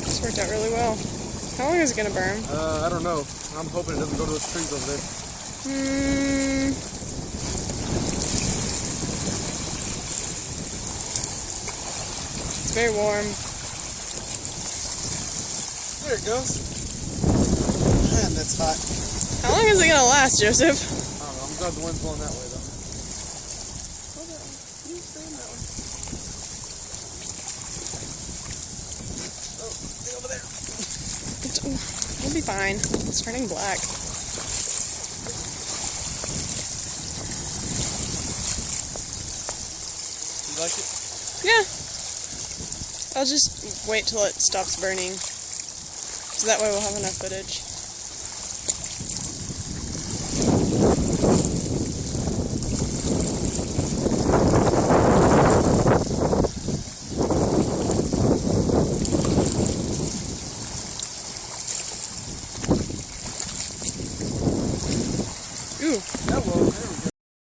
This worked out really well. How long is it gonna burn? I don't know. I'm hoping it doesn't go to those trees over there. It's very warm. There it goes. Man, that's hot. How long is it gonna last, Joseph? I don't know. I'm glad the wind's blowing that way, though. Oh, that one. You stay in that one. Oh, stay over there. It'll be fine. It's turning black. You like it? Yeah. I'll just wait till it stops burning. So that way we'll have enough footage.